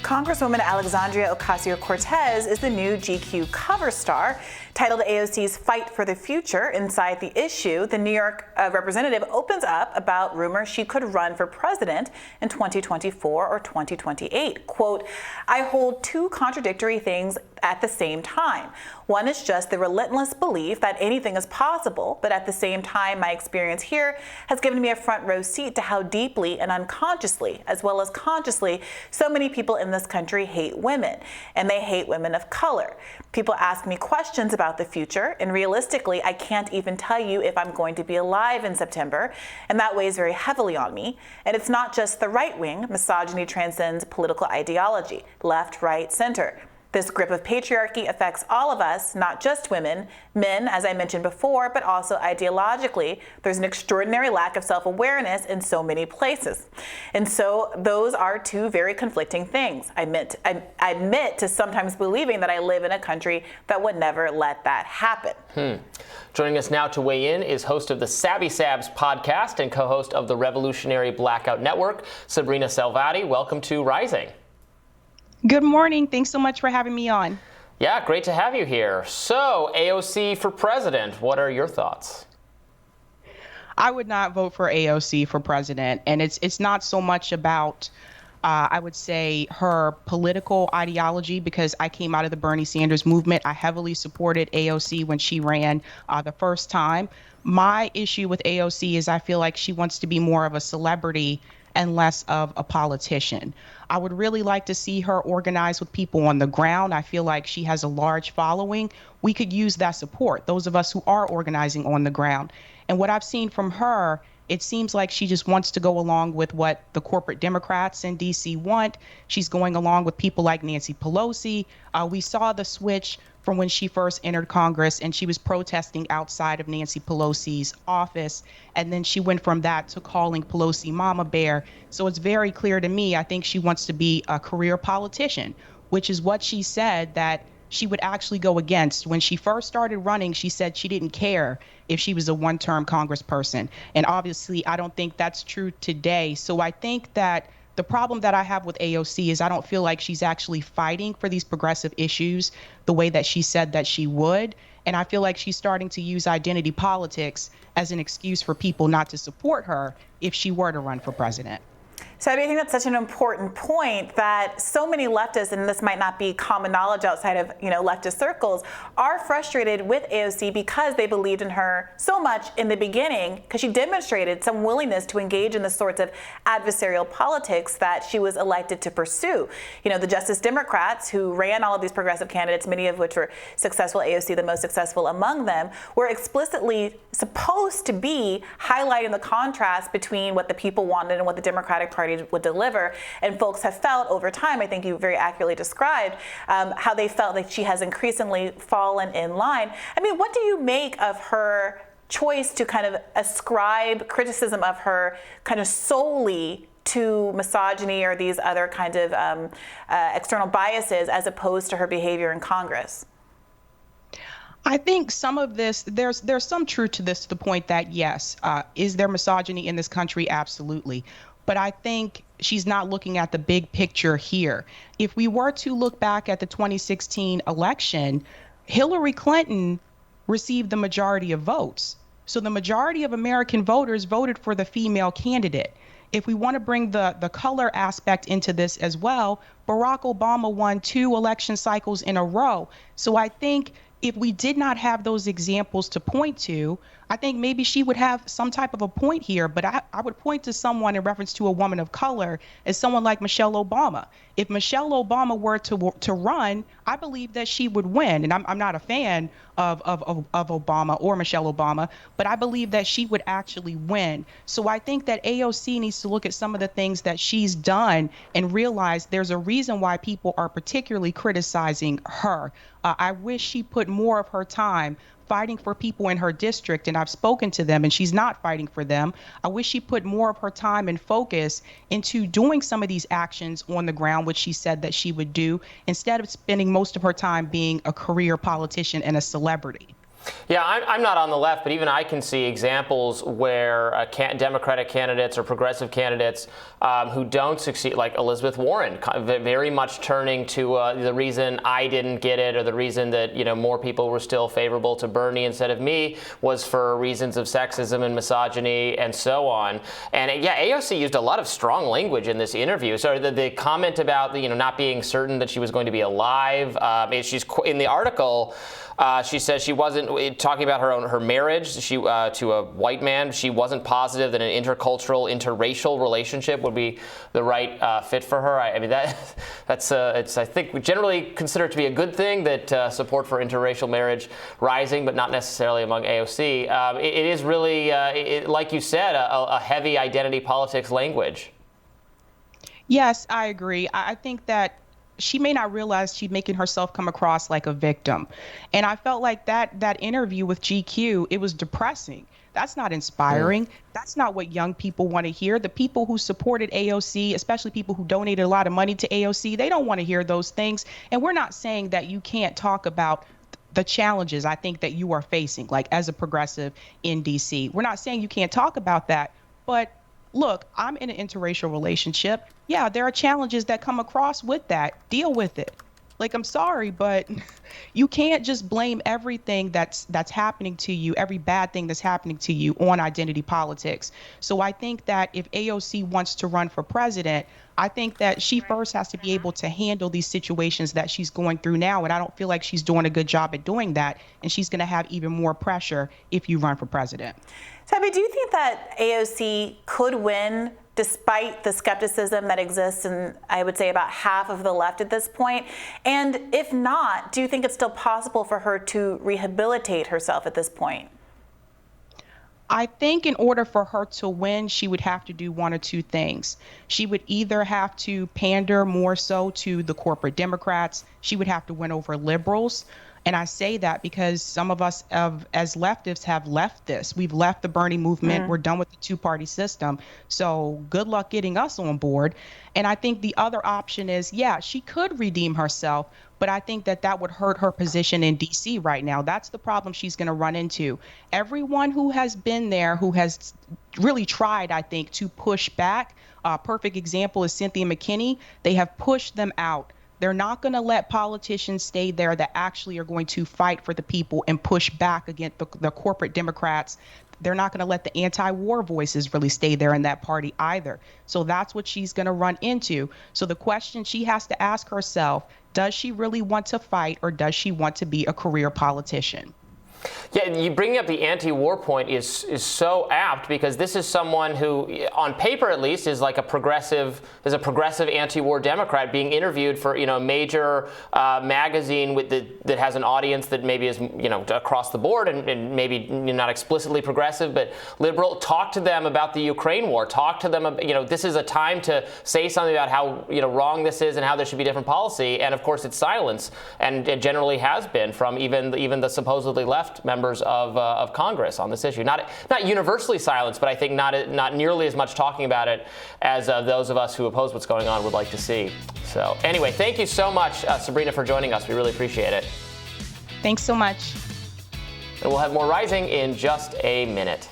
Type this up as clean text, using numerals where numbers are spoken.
Congresswoman Alexandria Ocasio-Cortez is the new GQ cover star. Titled AOC's Fight for the Future, inside the issue, the New York representative opens up about rumors she could run for president in 2024 or 2028. Quote, I hold two contradictory things at the same time. One is just the relentless belief that anything is possible, but at the same time, my experience here has given me a front row seat to how deeply and unconsciously, as well as consciously, so many people in this country hate women, and they hate women of color. People ask me questions about the future, and realistically, I can't even tell you if I'm going to be alive in September, and that weighs very heavily on me. And it's not just the right wing. Misogyny transcends political ideology, left, right, center. This grip of patriarchy affects all of us, not just women, men, as I mentioned before, but also ideologically. There's an extraordinary lack of self-awareness in so many places. And so those are two very conflicting things. I admit to sometimes believing that I live in a country that would never let that happen. Joining us now to weigh in is host of the Sabby Sabs podcast and co-host of the Revolutionary Blackout Network, Sabrina Salvati. Welcome to Rising. Good morning. Thanks so much for having me on. Yeah, great to have you here. So, AOC for president, what are your thoughts? I would not vote for AOC for president. And it's not so much about, I would say, her political ideology, because I came out of the Bernie Sanders movement. I heavily supported AOC when she ran the first time. My issue with AOC is I feel like she wants to be more of a celebrity and less of a politician. I would really like to see her organize with people on the ground. I feel like she has a large following. We could use that support, those of us who are organizing on the ground. And what I've seen from her, it seems like she just wants to go along with what the corporate Democrats in D.C. want. She's going along with people like Nancy Pelosi. We saw the switch from when she first entered Congress and she was protesting outside of Nancy Pelosi's office. And then she went from that to calling Pelosi Mama Bear. So it's very clear to me, I think she wants to be a career politician, which is what she said that she would actually go against. When she first started running, she said she didn't care if she was a one-term congressperson. And obviously, I don't think that's true today. So I think that the problem that I have with AOC is I don't feel like she's actually fighting for these progressive issues the way that she said that she would. And I feel like she's starting to use identity politics as an excuse for people not to support her if she were to run for president. So I think that's such an important point that so many leftists, and this might not be common knowledge outside of leftist circles, are frustrated with AOC because they believed in her so much in the beginning, because she demonstrated some willingness to engage in the sorts of adversarial politics that she was elected to pursue. The Justice Democrats who ran all of these progressive candidates, many of which were successful, AOC the most successful among them, were explicitly supposed to be highlighting the contrast between what the people wanted and what the Democratic Party would deliver. And folks have felt over time, I think you very accurately described, how they felt like she has increasingly fallen in line. I mean, what do you make of her choice to kind of ascribe criticism of her kind of solely to misogyny or these other kind of external biases as opposed to her behavior in Congress? I think some of this, there's some truth to this, to the point that, yes, is there misogyny in this country? Absolutely. But I think she's not looking at the big picture here. If we were to look back at the 2016 election, Hillary Clinton received the majority of votes. So the majority of American voters voted for the female candidate. If we want to bring the color aspect into this as well, Barack Obama won 2 election cycles in a row. So I think if we did not have those examples to point to, I think maybe she would have some type of a point here, but I would point to someone in reference to a woman of color as someone like Michelle Obama. If Michelle Obama were to run, I believe that she would win. And I'm not a fan of Obama or Michelle Obama, but I believe that she would actually win. So I think that AOC needs to look at some of the things that she's done and realize there's a reason why people are particularly criticizing her. I wish she put more of her time fighting for people in her district, and I've spoken to them, and she's not fighting for them. I wish she put more of her time and focus into doing some of these actions on the ground, which she said that she would do, instead of spending most of her time being a career politician and a celebrity. Yeah, I'm not on the left, but even I can see examples where Democratic candidates or progressive candidates who don't succeed, like Elizabeth Warren, very much turning to the reason I didn't get it, or the reason that more people were still favorable to Bernie instead of me, was for reasons of sexism and misogyny and so on. And yeah, AOC used a lot of strong language in this interview. So the comment about not being certain that she was going to be alive, she's in the article. She says she wasn't talking about her marriage to a white man. She wasn't positive that an intercultural, interracial relationship would be the right fit for her. I mean, that's I think we generally consider it to be a good thing that support for interracial marriage rising, but not necessarily among AOC. It is really, like you said, a heavy identity politics language. Yes, I agree. I think that she may not realize she's making herself come across like a victim. And I felt like that interview with GQ, it was depressing. That's not inspiring. That's not what young people want to hear. The people who supported AOC, especially people who donated a lot of money to AOC, they don't want to hear those things. And we're not saying that you can't talk about the challenges I think that you are facing, like as a progressive in DC. We're not saying you can't talk about that, but look, I'm in an interracial relationship. Yeah, there are challenges that come across with that. Deal with it. Like, I'm sorry, but you can't just blame everything that's happening to you, every bad thing that's happening to you, on identity politics. So I think that if AOC wants to run for president, I think that she first has to be able to handle these situations that she's going through now. And I don't feel like she's doing a good job at doing that. And she's going to have even more pressure if you run for president. Sabby, do you think that AOC could win despite the skepticism that exists in, I would say, about half of the left at this point? And if not, do you think it's still possible for her to rehabilitate herself at this point? I think in order for her to win, she would have to do one or two things. She would either have to pander more so to the corporate Democrats. She would have to win over liberals. And I say that because some of us as leftists have left this. We've left the Bernie movement. We're done with the two-party system. So good luck getting us on board. And I think the other option is, yeah, she could redeem herself, but I think that would hurt her position in DC right now. That's the problem she's going to run into. Everyone who has been there, who has really tried, I think, to push back. A perfect example is Cynthia McKinney. They have pushed them out. They're not going to let politicians stay there that actually are going to fight for the people and push back against the corporate Democrats. They're not going to let the anti-war voices really stay there in that party either. So that's what she's going to run into. So the question she has to ask herself, does she really want to fight, or does she want to be a career politician? Yeah, you bringing up the anti-war point is so apt, because this is someone who, on paper at least, is like a progressive anti-war Democrat being interviewed for a major magazine that has an audience that maybe is across the board and maybe not explicitly progressive but liberal. Talk to them about the Ukraine war. Talk to them about, this is a time to say something about how wrong this is and how there should be different policy. And of course, it's silence, and it generally has been from even the supposedly left members of Congress on this issue. Not universally silenced, but I think not nearly as much talking about it as those of us who oppose what's going on would like to see. So anyway, thank you so much, Sabrina, for joining us. We really appreciate it. Thanks so much. And we'll have more Rising in just a minute.